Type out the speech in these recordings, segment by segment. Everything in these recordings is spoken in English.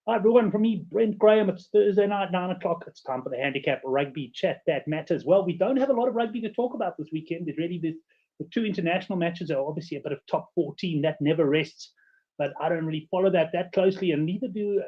Hi, everyone. From me, Brent Graham. It's Thursday night, 9 o'clock. It's time for the Handicap Rugby Chat that matters. Well, we don't have a lot of rugby to talk about this weekend. There's really the two international matches are obviously a bit of top 14. That never rests. But I don't really follow that closely, and neither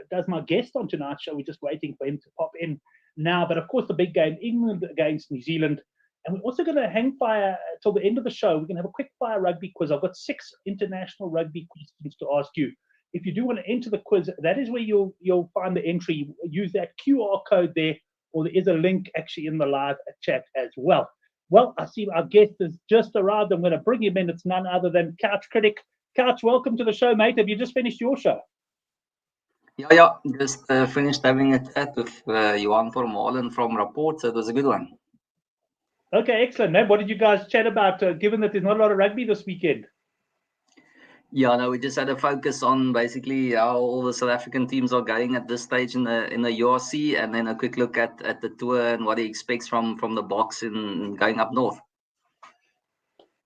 does my guest on tonight's show. We're just waiting for him to pop in now. But of course, the big game, England against New Zealand. And we're also going to hang fire till the end of the show. We're going to have a quick fire rugby quiz. I've got 6 international rugby questions to ask you. If you do want to enter the quiz, that is where you'll find the entry. Use that QR code there, or there is a link actually in the live chat as well. Well, I see our guest has just arrived. I'm going to bring him in. It's none other than Couch Critic. Couch, welcome to the show, mate. Have you just finished your show? Yeah. Just finished having a chat with Johan Vermalen from Rapport, so it was a good one. Okay, excellent, man. What did you guys chat about, given that there's not a lot of rugby this weekend? Yeah, no, we just had a focus on basically how all the South African teams are going at this stage in the URC, and then a quick look at the tour and what he expects from the box in going up north.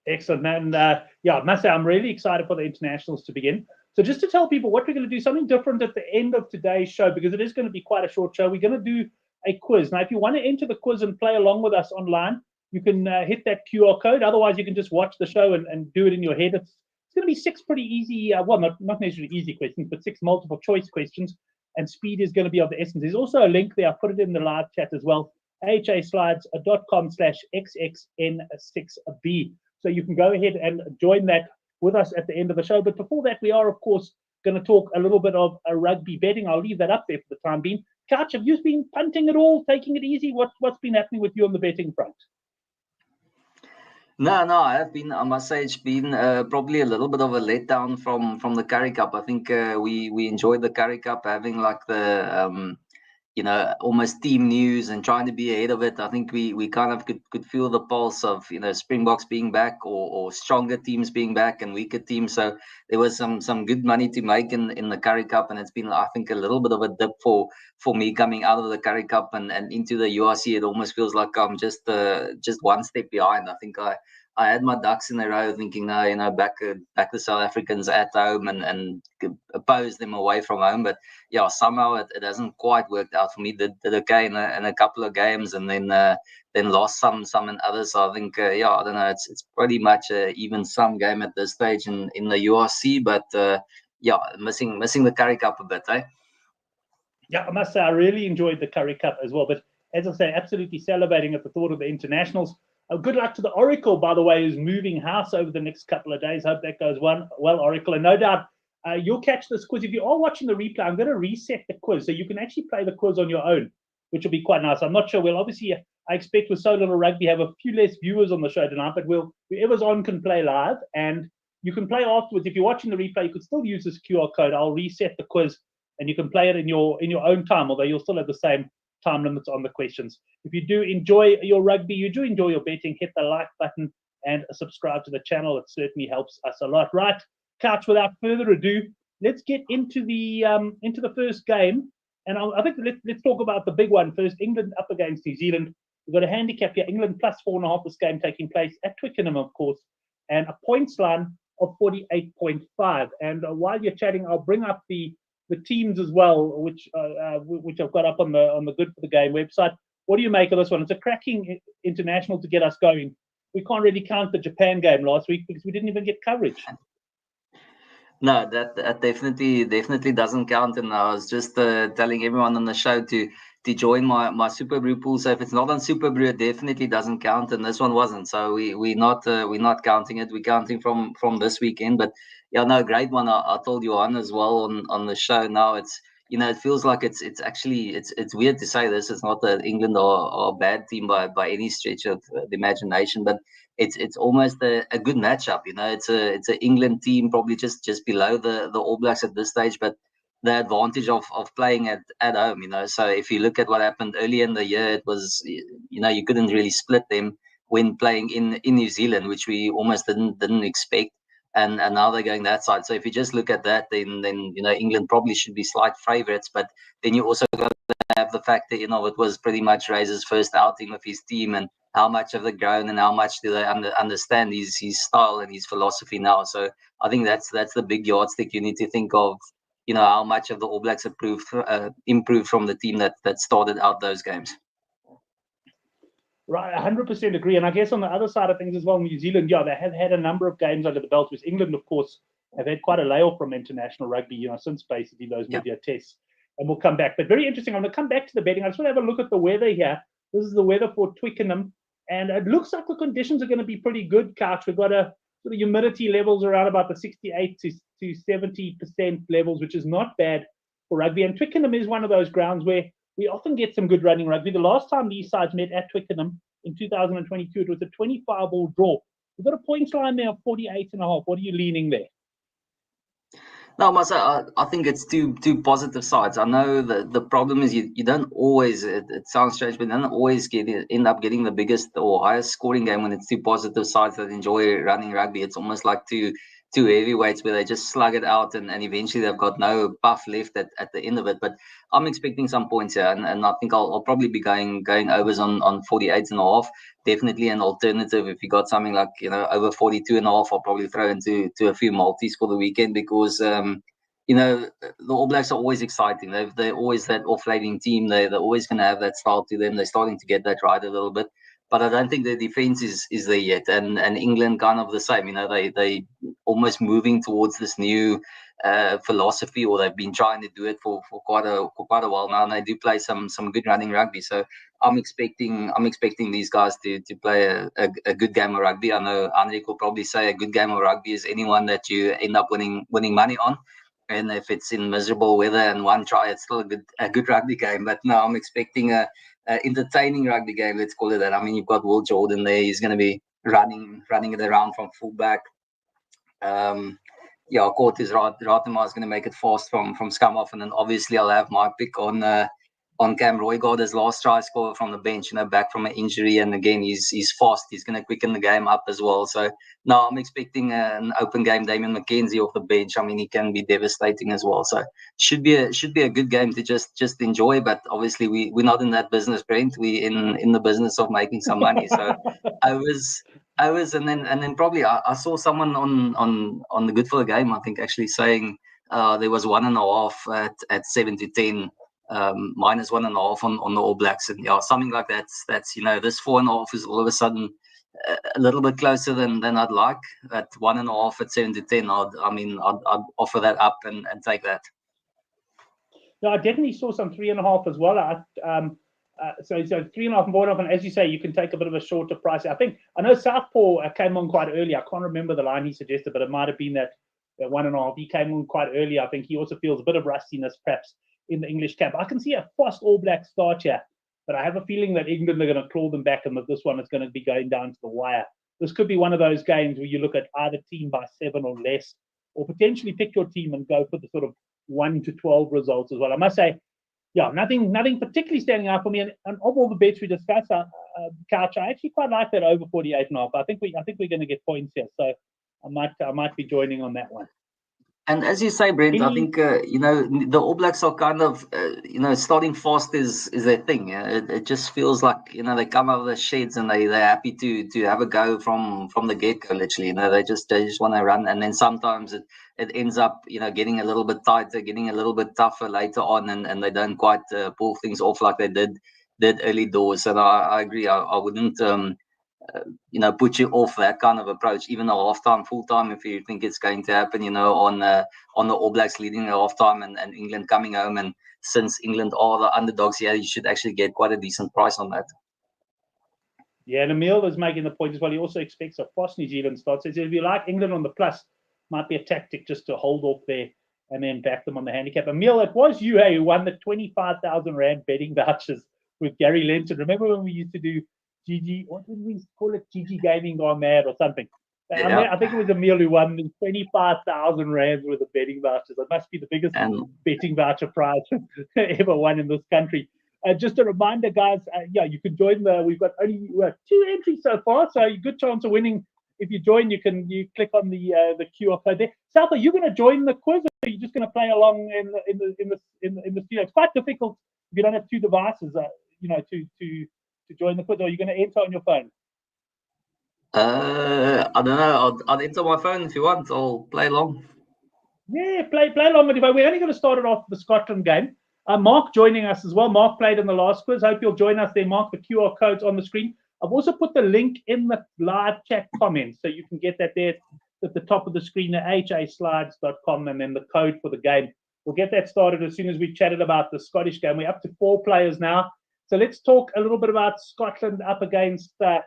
Excellent, man. Yeah, I must say I'm really excited for the internationals to begin. So just to tell people what we're going to do, something different at the end of today's show, because it is going to be quite a short show. We're going to do a quiz. Now, if you want to enter the quiz and play along with us online, you can hit that QR code. Otherwise, you can just watch the show and do it in your head. It's going to be 6 pretty easy, well, not necessarily easy questions, but 6 multiple choice questions. And speed is going to be of the essence. There's also a link there. I put it in the live chat as well, ahslides.com/xxn6b. So you can go ahead and join that with us at the end of the show. But before that, we are, of course, going to talk a little bit of rugby betting. I'll leave that up there for the time being. Couch, have you been punting at all, taking it easy? What's been happening with you on the betting front? No, I have been. I must say, it's been probably a little bit of a letdown from the Curry Cup. I think we enjoyed the Curry Cup, having like the almost team news and trying to be ahead of it. I think we kind of could feel the pulse of Springboks being back, or stronger teams being back and weaker teams. So there was some good money to make in the Curry Cup, and it's been, I think, a little bit of a dip for me coming out of the Curry Cup and into the URC. It almost feels like I'm just one step behind. I think I had my ducks in a row, thinking, no, back the South Africans at home and oppose them away from home. But yeah, somehow it hasn't quite worked out for me. Did okay in a couple of games, and then lost some in others. So I think I don't know. It's pretty much a even sum game at this stage in the URC. But missing the Curry Cup a bit, eh? Yeah, I must say I really enjoyed the Curry Cup as well. But as I say, absolutely salivating at the thought of the internationals. Good luck to the Oracle, by the way, who's moving house over the next couple of days. Hope that goes well, Oracle. And no doubt you'll catch this quiz. If you are watching the replay, I'm going to reset the quiz so you can actually play the quiz on your own, which will be quite nice. I'm not sure. Well, obviously, I expect with so little rugby, have a few less viewers on the show tonight, but whoever's on can play live, and you can play afterwards. If you're watching the replay, you could still use this QR code. I'll reset the quiz, and you can play it in your own time, although you'll still have the same time limits on the questions. If you do enjoy your rugby, you do enjoy your betting, hit the like button and subscribe to the channel. It certainly helps us a lot. Right, Couch, without further ado, let's get into the first game. And I think let's talk about the big one first. England up against New Zealand. We've got a handicap here. England plus 4.5 this game taking place at Twickenham, of course, and a points line of 48.5. And while you're chatting, I'll bring up the teams as well, which I've got up on the Good for the Game website. What do you make of this one? It's a cracking international to get us going. We can't really count the Japan game last week because we didn't even get coverage. No, that definitely doesn't count. And I was just telling everyone on the show to join my Super Brew pool. So if it's not on Super Brew, it definitely doesn't count. And this one wasn't. So we're not counting it. We're counting from this weekend. But yeah, no, great one. I told you on as well on the show. Now it's it feels like it's actually it's weird to say this. It's not that England are a bad team by any stretch of the imagination, but it's almost a good matchup. It's an England team probably just below the All Blacks at this stage, but the advantage of playing at home. So if you look at what happened earlier in the year, it was you couldn't really split them when playing in New Zealand, which we almost didn't expect. And now they're going that side. So if you just look at that, then England probably should be slight favourites. But then you also got to have the fact that it was pretty much Razor's first outing with his team, and how much have they grown and how much do they understand his style and his philosophy now. So I think that's the big yardstick you need to think of how much of the All Blacks improved from the team that started out those games. Right, 100% agree. And I guess on the other side of things as well, New Zealand, yeah, they have had a number of games under the belt, which England, of course, have had quite a layoff from international rugby, since basically those media tests. And we'll come back. But very interesting. I'm going to come back to the betting. I just want to have a look at the weather here. This is the weather for Twickenham. And it looks like the conditions are going to be pretty good, Couch. We've got a sort of humidity levels around about the 68 to 70% levels, which is not bad for rugby. And Twickenham is one of those grounds where we often get some good running rugby. The last time these sides met at Twickenham in 2022, it was a 25-all draw. We've got a points line there of 48.5. What are you leaning there? No, Masa, I think it's two positive sides. I know the problem is you don't always, it sounds strange, but you don't always end up getting the biggest or highest scoring game when it's two positive sides that enjoy running rugby. It's almost like two heavyweights where they just slug it out and eventually they've got no puff left at the end of it. But I'm expecting some points here, and I think I'll probably be going overs on 48.5. Definitely an alternative if you got something like over 42.5. I'll probably throw into a few multis for the weekend because the All Blacks are always exciting. They're always that offloading team. They're always going to have that style to them. They're starting to get that right a little bit. But I don't think the defense is there yet, and England kind of the same. They almost moving towards this new philosophy, or they've been trying to do it for quite a while now, and they do play some good running rugby. So I'm expecting these guys to play a good game of rugby. I know Henrik will probably say a good game of rugby is anyone that you end up winning money on. And if it's in miserable weather and one try, it's still a good rugby game. But no, I'm expecting a entertaining rugby game, let's call it that. I mean, you've got Will Jordan there. He's going to be running it around from fullback. Cortes Ratema is going to make it fast from scum off. And then obviously I'll have my pick on Cam Roygaard as last try scorer from the bench, back from an injury. And again, he's fast. He's going to quicken the game up as well. So no, I'm expecting an open game. Damien McKenzie off the bench. I mean, he can be devastating as well. So should be a good game to just enjoy. But obviously we're not in that business, Brent. We in the business of making some money. So I was and then probably I saw someone on the Good for the Game, I think, actually saying there was 1.5 at 7-10. Minus 1.5 on the All Blacks, and something like that. That's this 4.5 is all of a sudden a little bit closer than I'd like. At 1.5 at 7-10, I'd offer that up and take that. No, I definitely saw some 3.5 as well. So 3.5 and 4.5, and as you say, you can take a bit of a shorter price. I know Southpaw came on quite early. I can't remember the line he suggested, but it might have been that 1.5. He came on quite early. I think he also feels a bit of rustiness, perhaps, in the English camp. I can see a fast All Black start here, but I have a feeling that England are going to claw them back and that this one is going to be going down to the wire. This could be one of those games where you look at either team by 7 or less, or potentially pick your team and go for the sort of 1 to 12 results as well. I must say, nothing particularly standing out for me. And of all the bets we discussed, Couch, I actually quite like that over 48.5. I think we're going to get points here, so I might be joining on that one. And as you say, Brent, I think the All Blacks are kind of starting fast is their thing. It just feels like they come out of the sheds and they're happy to have a go from the get go. Literally, they just want to run, and then sometimes it ends up getting a little bit tighter, getting a little bit tougher later on, and they don't quite pull things off like they did early doors. And I agree. I wouldn't. Put you off that kind of approach, even though half-time, full-time, if you think it's going to happen, on the All Blacks leading the half-time and England coming home. And since England are the underdogs here, you should actually get quite a decent price on that. Yeah, and Emil is making the point as well. He also expects a fast New Zealand start. So if you like England on the plus, might be a tactic just to hold off there and then back them on the handicap. Emil, it was you who won the 25,000 Rand betting vouchers with Gary Lenton. Remember when we used to do GG, what did we call it? GG Gaming Gone Mad or something. Yeah. I think it was Emil who won the 25,000 Rands worth of betting vouchers. It must be the biggest betting voucher prize ever won in this country. Just a reminder, guys, you can join we've got only 2 entries so far, so a good chance of winning. If you join, you click on the QR code there. South, are you going to join the quiz, or are you just going to play along in the studio? It's quite difficult if you don't have 2 devices, to join the quiz, or are you going to enter on your phone? I don't know. I'll enter my phone if you want. I'll play along. Yeah, play along with it. We're only going to start it off with the Scotland game. Mark joining us as well. Mark played in the last quiz. Hope you'll join us there, Mark. The QR code's on the screen. I've also put the link in the live chat comments, so you can get that there at the top of the screen at haslides.com, and then the code for the game. We'll get that started as soon as we've chatted about the Scottish game. We're up to 4 players now. So let's talk a little bit about Scotland up against, let's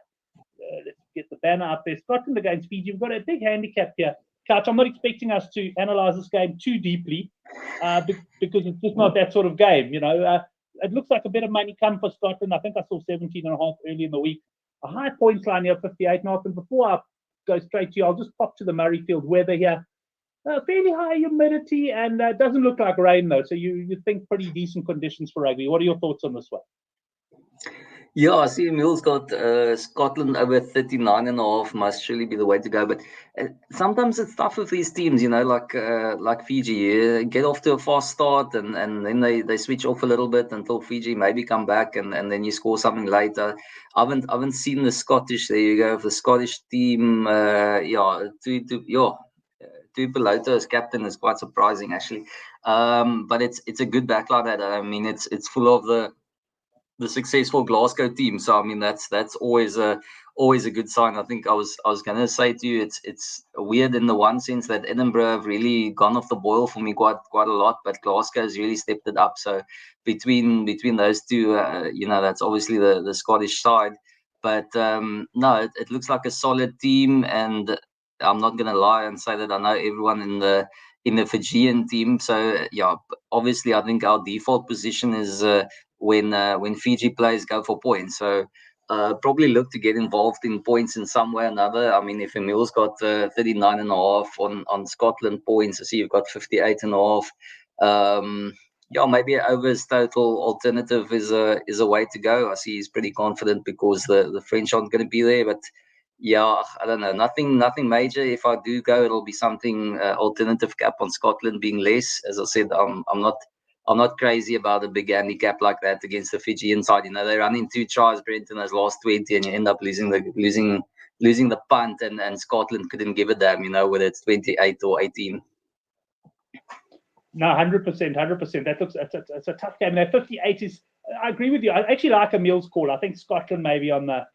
get the banner up there. Scotland against Fiji. We've got a big handicap here. Couch, I'm not expecting us to analyze this game too deeply because it's just not that sort of game. It looks like a bit of money come for Scotland. I think I saw 17.5 early in the week. A high points line here, 58.5. And before I go straight to you, I'll just pop to the Murrayfield weather here. Fairly high humidity, and it doesn't look like rain, though. So you think pretty decent conditions for rugby. What are your thoughts on this one? Yeah, I see Emil's got Scotland over 39.5 must surely be the way to go. But sometimes it's tough with these teams, like Fiji. Get off to a fast start and then they switch off a little bit until Fiji maybe come back and then you score something later. I haven't seen the Scottish. There you go, the Scottish team. Tuipulotu as captain is quite surprising actually. But it's a good backline. I mean, it's full of the successful Glasgow team. So I mean that's always a good sign. I think I was gonna say to you it's weird in the one sense that Edinburgh have really gone off the boil for me quite a lot, but Glasgow has really stepped it up. So between those two, that's obviously the Scottish side. But no, it looks like a solid team, and I'm not gonna lie and say that I know everyone in the Fijian team. So yeah, obviously I think our default position is when Fiji players go for points. So probably look to get involved in points in some way or another. I mean, if Emil's got 39.5 on Scotland points, I see you've got 58.5. Maybe an overs total alternative is a way to go. I see he's pretty confident because the French aren't going to be there, but yeah, I don't know. Nothing major. If I do go, it'll be something alternative cap on Scotland being less. As I said, I'm not crazy about a big handicap like that against the Fijian side. They run in 2 tries, Brent, in those last 20, and you end up losing the punt, and Scotland couldn't give a damn, whether it's 28 or 18. No, 100%. That looks it's a tough game. Now 58 is. I agree with you. I actually like Emil's call. I think Scotland maybe on the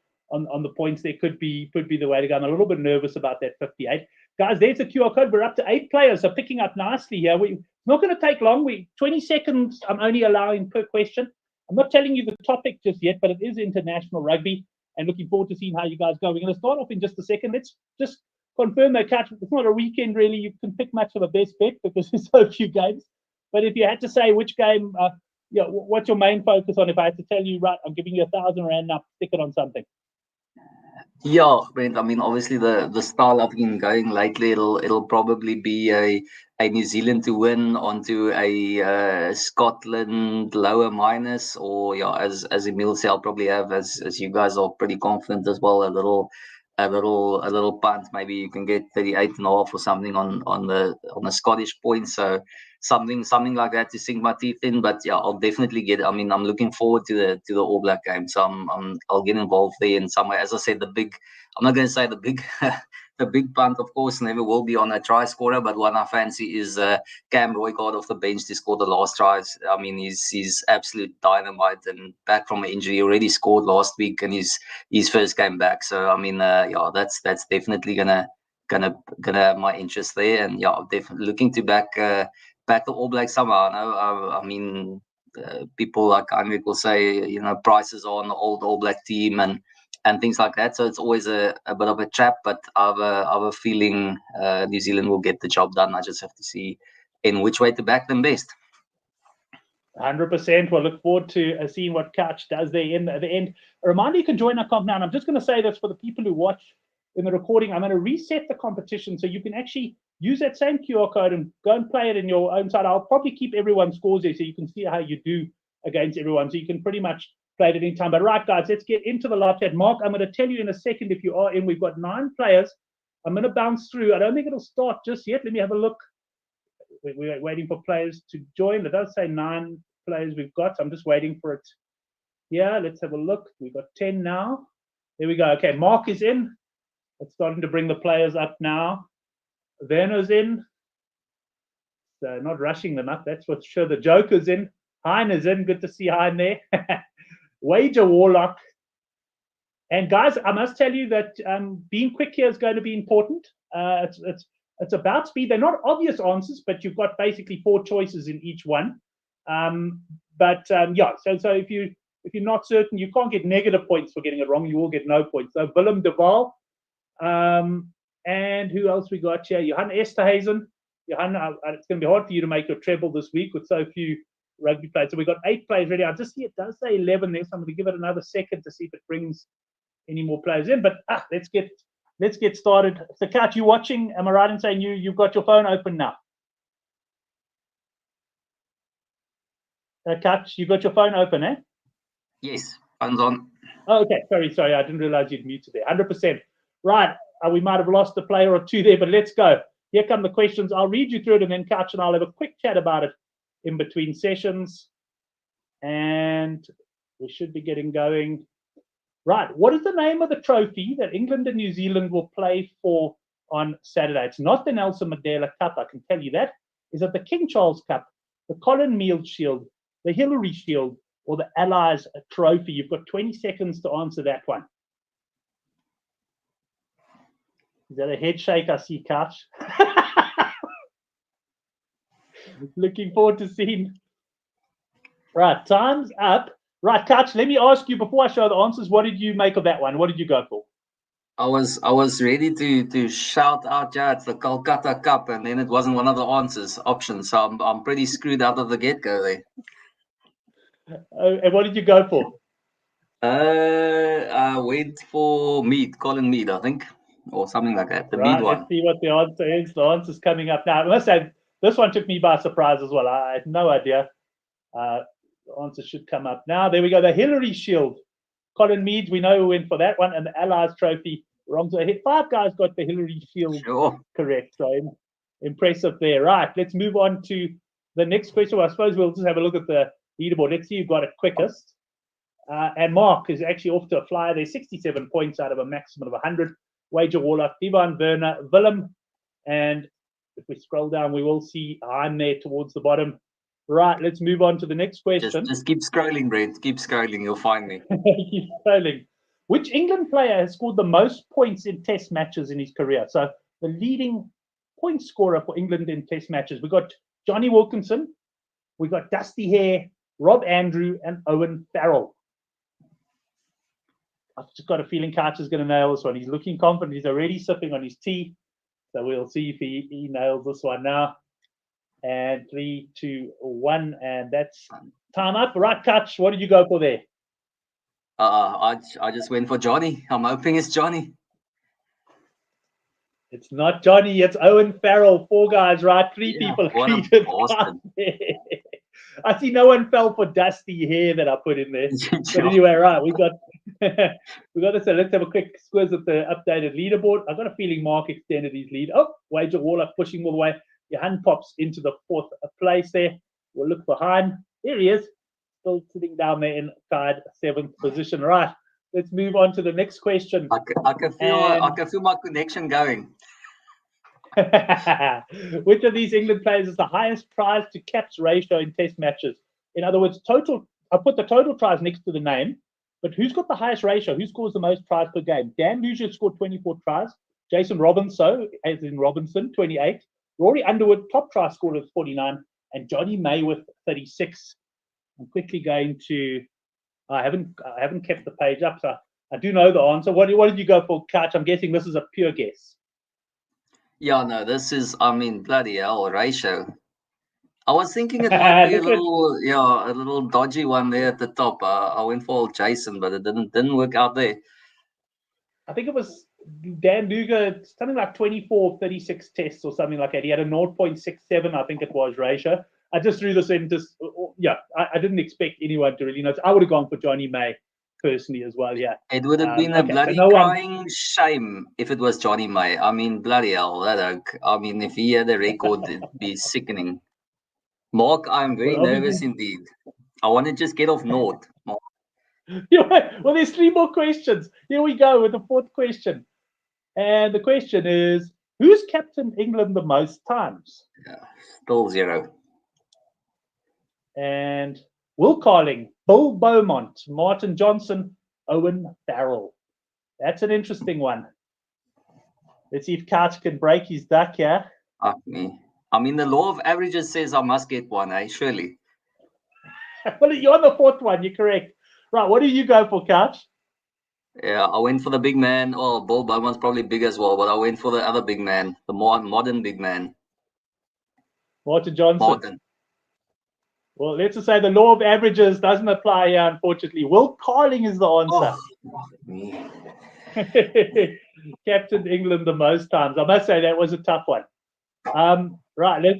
points there could be the way to go. I'm a little bit nervous about that 58. Guys, there's the QR code. We're up to 8 players, so picking up nicely here. It's not going to take long. 20 seconds I'm only allowing per question. I'm not telling you the topic just yet, but it is international rugby, and looking forward to seeing how you guys go. We're going to start off in just a second. Let's just confirm that, Catch. It's not a weekend, really. You can pick much of a best bet because there's so few games. But if you had to say which game, what's your main focus on? If I had to tell you, right, I'm giving you R1,000 now, stick it on something. Yeah, Brent. I mean, obviously the style I've been going lately, it'll probably be a New Zealand to win onto a Scotland lower minus, or as Emil said, I'll probably have as you guys are pretty confident as well, a little punt. Maybe you can get 38.5 or something on the Scottish points. So something like that to sink my teeth in. But yeah, I'll definitely get. I mean, I'm looking forward to the All Black game, so I'll get involved there in some way. As I said, I'm not going to say the big the big punt, of course, never will be on a try scorer. But one I fancy is Cam Roycard off the bench to score the last tries. I mean, he's absolute dynamite and back from an injury. He already scored last week and his first game back. So I mean, that's definitely gonna have my interest there. And yeah, I'm definitely looking to back the All Blacks somehow. I mean, people like Heinrich will say, prices are on the old All Black team and things like that. So it's always a bit of a trap, but I have a feeling New Zealand will get the job done. I just have to see in which way to back them best. 100%. We'll look forward to seeing what Couch does there at the end. A reminder, you can join our comp now. And I'm just going to say this for the people who watch in the recording. I'm going to reset the competition so you can actually use that same QR code and go and play it in your own side. I'll probably keep everyone's scores there so you can see how you do against everyone. So you can pretty much play it at any time. But right, guys, let's get into the live chat. Mark, I'm going to tell you in a second if you are in. We've got 9 players. I'm going to bounce through. I don't think it'll start just yet. Let me have a look. We're waiting for players to join. It does say 9 players we've got. So I'm just waiting for it. Yeah, let's have a look. We've got 10 now. There we go. Okay, Mark is in. It's starting to bring the players up now. Werner's in. not rushing them up. That's for sure. The Joker's in. Hein is in. Good to see Hein there. Wager Warlock. And guys, I must tell you that being quick here is going to be important. It's about speed. They're not obvious answers, but you've got basically 4 choices in each one. Yeah, so if you're not certain, you can't get negative points for getting it wrong. You will get no points. So Willem de Waal, and who else we got here? Johan Esterhazen. Johan, it's going to be hard for you to make your treble this week with so few rugby players. So we've got 8 players ready. I just see it does say 11 there, so I'm going to give it another second to see if it brings any more players in. But let's get started. So, Kat, you watching? Am I right in saying you've got your phone open now? Kat, you got your phone open, eh? Yes, phone's on. Oh, okay. Sorry. I didn't realize you'd muted there. 100%. Right. We might have lost a player or two there, but let's go. Here come the questions. I'll read you through it, and then Couch and I'll have a quick chat about it in between sessions. And we should be getting going. Right. What is the name of the trophy that England and New Zealand will play for on Saturday? It's not the Nelson Mandela Cup, I can tell you that. Is it the King Charles Cup, the Colin Mead Shield, the Hillary Shield, or the Allies Trophy? You've got 20 seconds to answer that one. Is that a head shake I see, Couch? Looking forward to seeing. Right, time's up. Right, Couch, let me ask you, before I show the answers, what did you make of that one? What did you go for? I was ready to shout out, yeah, it's the Kolkata Cup, and then it wasn't one of the options. So I'm pretty screwed out of the get-go there. And what did you go for? I went for Mead, Colin Mead, I think, or something like that. The right, Mead one. Let's see what the answer is. The answer's coming up now. I must say, this one took me by surprise as well. I had no idea. The answer should come up now. There we go. The Hillary Shield. Colin Mead, we know who went for that one, and the Allies Trophy. Wrong. So 5 guys got the Hillary Shield correct. So impressive there. Right, let's move on to the next question. Well, I suppose we'll just have a look at the leaderboard. Let's see who got it quickest. And Mark is actually off to a flyer. There's 67 points out of a maximum of 100. Wager Warlock, Ivan Werner, Willem, and if we scroll down, we will see I'm there towards the bottom. Right, let's move on to the next question. Just keep scrolling, Brent. Keep scrolling. You'll find me. Keep scrolling. Which England player has scored the most points in Test matches in his career? So the leading point scorer for England in Test matches. We got Johnny Wilkinson, we got Dusty Hare, Rob Andrew, and Owen Farrell. I've just got a feeling Couch is going to nail this one. He's looking confident. He's already sipping on his tea. So we'll see if he nails this one now. And 3, 2, 1, and that's time up. Right, Couch, what did you go for there? I just went for Johnny. I'm hoping it's Johnny. It's not Johnny. It's Owen Farrell. 4 guys, right? 3 people. Awesome. I see no one fell for Dusty Hare that I put in there. But anyway, right, we got this. So let's have a quick squiz at the updated leaderboard. I've got a feeling Mark extended his lead. Oh, Wager Warlock pushing all the way. Johan pops into the 4th place there. We'll look behind. There he is. Still sitting down there in tied 7th position. Right. Let's move on to the next question. I can feel my connection going. Which of these England players is the highest prize to caps ratio in Test matches? In other words, total. I put the total tries next to the name, but who's got the highest ratio? Who scores the most tries per game? Dan Lucia scored 24 tries. Jason Robinson, as in Robinson, 28. Rory Underwood, top try scorer with 49, and Johnny May with 36. I'm quickly going to. I haven't kept the page up, so I do know the answer. What did you go for, Couch? I'm guessing this is a pure guess. Yeah, no, this is, bloody hell, ratio. I was thinking it might be a little dodgy one there at the top. I went for old Jason, but it didn't work out there. I think it was Dan Luger, something like 24, 36 tests or something like that. He had a 0.67, I think it was, ratio. I just threw this in I didn't expect anyone to really know. I would have gone for Johnny May personally as well, yeah. It would have been a bloody crying shame if it was Johnny May. Bloody hell, that oak. if he had a record, it'd be sickening. Mark, I'm very nervous indeed. I want to just get off North, Mark. Well, there's 3 more questions. Here we go with the 4th question. And the question is, Who's captained England the most times? Yeah, still 0. And Will Carling, Bill Beaumont, Martin Johnson, Owen Farrell. That's an interesting one. Let's see if Couch can break his duck here. Me. I mean, the law of averages says I must get one, eh? Surely. Well, you're on the fourth one. You're correct. Right, what do you go for, Couch? Yeah, I went for the big man. Oh, Bill Beaumont's probably big as well, but I went for the other big man, the more modern big man. Martin Johnson. Martin. Well, let's just say the law of averages doesn't apply here, unfortunately. Will Carling is the answer. Oh, me. Captained England the most times. I must say that was a tough one. Right,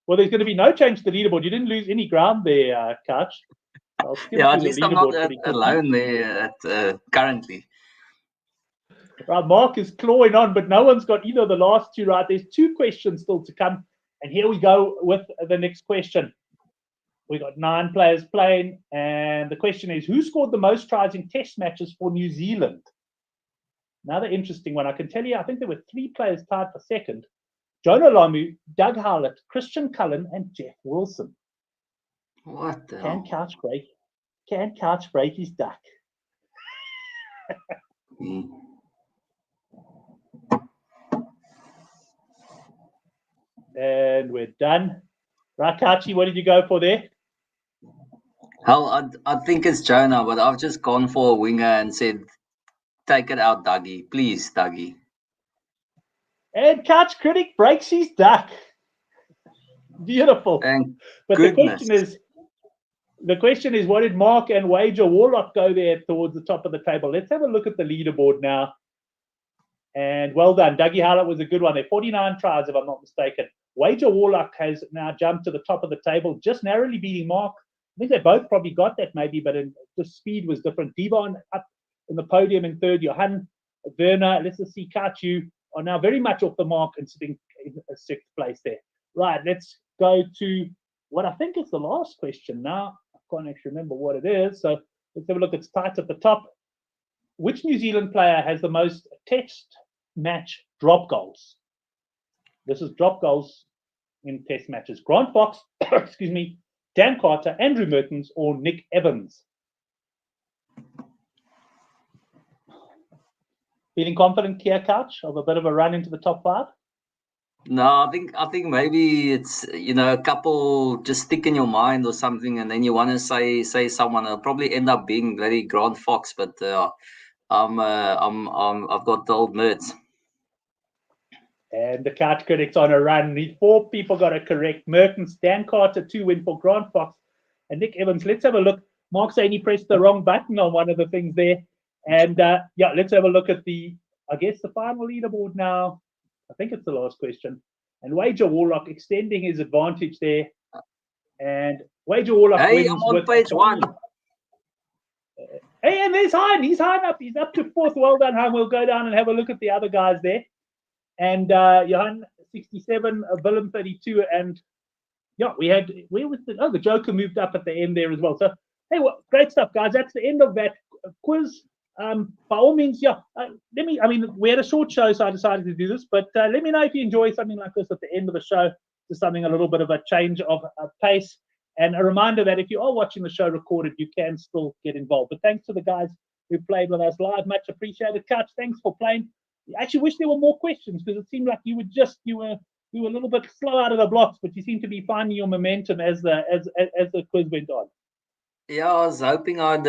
well, there's going to be no change to the leaderboard. You didn't lose any ground there, Couch. Yeah, at least I'm not alone there currently. Right, Mark is clawing on, but no one's got either of the last two right. There's 2 questions still to come. And here we go with the next question. We got 9 players playing, and the question is, who scored the most tries in test matches for New Zealand? Another interesting one. I can tell you, I think there were 3 players tied for second. Jonah Lomu, Doug Howlett, Christian Cullen, and Jeff Wilson. What the Can Couch break his duck? And we're done. Rakachi, what did you go for there? Hell, I think it's Jonah, but I've just gone for a winger and said, take it out, Dougie. Please, Dougie. And Couch Critic breaks his duck. Beautiful. But goodness. the question is, what did Mark and Wager Warlock go there towards the top of the table? Let's have a look at the leaderboard now. And well done. Dougie Howlett was a good one there. 49 tries, if I'm not mistaken. Wager Warlock has now jumped to the top of the table, just narrowly beating Mark. I think they both probably got that maybe, but the speed was different. Devon up in the podium in third. Johan Werner, let's just see, Kachu are now very much off the mark and sitting in 6th place there. Right, let's go to what I think is the last question now. I can't actually remember what it is. So let's have a look. It's tight at the top. Which New Zealand player has the most test match drop goals? This is drop goals in test matches. Grant Fox, excuse me, Dan Carter, Andrew Mertens, or Nick Evans? Feeling confident here, Couch, of a bit of a run into the top 5? No, I think maybe it's a couple just stick in your mind or something, and then you want to say someone. It'll probably end up being bloody Grant Fox, but I've got the old Mertz. And the Couch Critics on a run. These 4 people got it correct. Mertens, Dan Carter, 2 win for Grant Fox, and Nick Evans. Let's have a look. Mark saying he pressed the wrong button on one of the things there. And yeah, let's have a look at the final leaderboard now. I think it's the last question. And Wager Warlock extending his advantage there. And Wager Warlock wins. I'm on page 1. Hey, and there's Hein. He's Hein up. He's up to 4th. Well done, Hein. We'll go down and have a look at the other guys there. And Johan 67, Willem 32, and yeah, we had the Joker moved up at the end there as well. So hey, great stuff, guys. That's the end of that quiz. By all means, yeah. We had a short show, so I decided to do this. But let me know if you enjoy something like this at the end of the show. Just something a little bit of a change of pace, and a reminder that if you are watching the show recorded, you can still get involved. But thanks to the guys who played with us live, much appreciated. Couch, thanks for playing. I actually wish there were more questions because it seemed like you were a little bit slow out of the blocks, but you seem to be finding your momentum as the quiz went on. Yeah, I was hoping I'd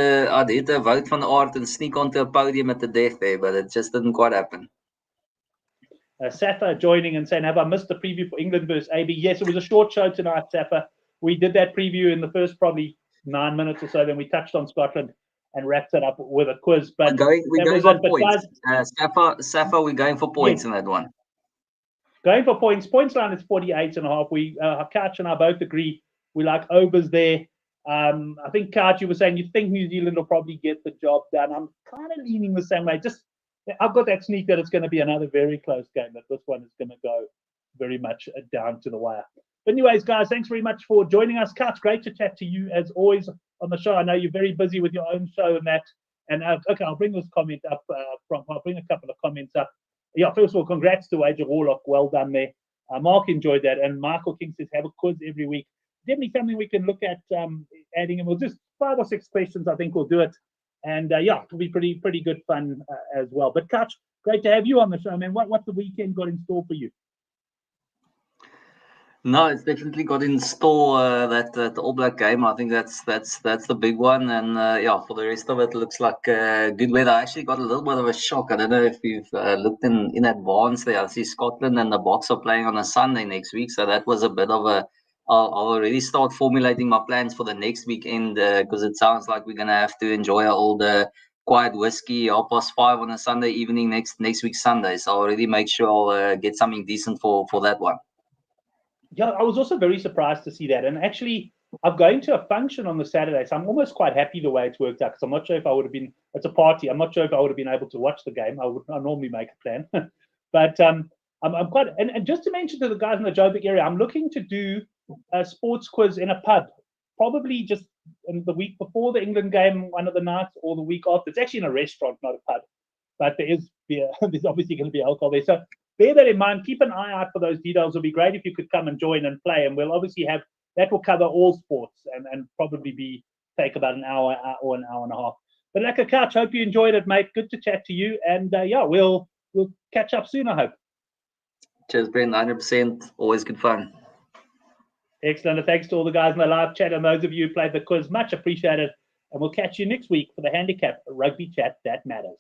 hit a vote van Aert and sneak onto a podium at the death there, but it just didn't quite happen. Safa joining and saying, have I missed the preview for England versus AB? Yes, it was a short show tonight, Safa. We did that preview in the first probably 9 minutes or so. Then we touched on Scotland and wrapped it up with a quiz. But we're going for points. Safa, we're going for points in that one. Going for points. Points line is 48.5. We Couch and I both agree we like overs there. I think Couch, you were saying you think New Zealand will probably get the job done. I'm kind of leaning the same way. I've got that sneak that it's going to be another very close game. That this one is going to go very much down to the wire. But anyways, guys, thanks very much for joining us. Couch, great to chat to you as always on the show. I know you're very busy with your own show and that. And okay, I'll bring this comment up. I'll bring a couple of comments up. yeah, first of all, congrats to Wager Warlock. Well done there. Mark enjoyed that. And Michael King says, have a quiz every week. Definitely something we can look at adding. And we'll just 5 or 6 questions, I think we'll do it. And yeah, it'll be pretty good fun as well. But Kutch, great to have you on the show, man. What's the weekend got in store for you? No, it's definitely got in store that All Black game. I think that's the big one, and yeah, for the rest of it, looks like good weather. I actually got a little bit of a shock. I don't know if you've looked in advance there. I see Scotland and the Boks are playing on a Sunday next week, so that was a bit of a. I'll already start formulating my plans for the next weekend because it sounds like we're gonna have to enjoy all the quiet whiskey 5:30 on a Sunday evening next week Sunday. So I'll already make sure I'll get something decent for that one. Yeah, I was also very surprised to see that. And actually, I'm going to a function on the Saturday, so I'm almost quite happy the way it's worked out because I'm not sure if I would have been, it's a party, I'm not sure if I would have been able to watch the game. I normally make a plan. But I'm quite, and just to mention to the guys in the Joburg area, I'm looking to do a sports quiz in a pub, probably just in the week before the England game, one of the nights, or the week after. It's actually in a restaurant, not a pub. But there is beer. There's obviously going to be alcohol there. So bear that in mind. Keep an eye out for those details. It'll be great if you could come and join and play. And we'll obviously have that will cover all sports and probably take about an hour or an hour and a half. But like a couch, hope you enjoyed it, mate. Good to chat to you. And yeah, we'll catch up soon, I hope. Cheers, Brent. 100%. Always good fun. Excellent. And thanks to all the guys in the live chat and those of you who played the quiz. Much appreciated. And we'll catch you next week for the Handicap Rugby Chat That Matters.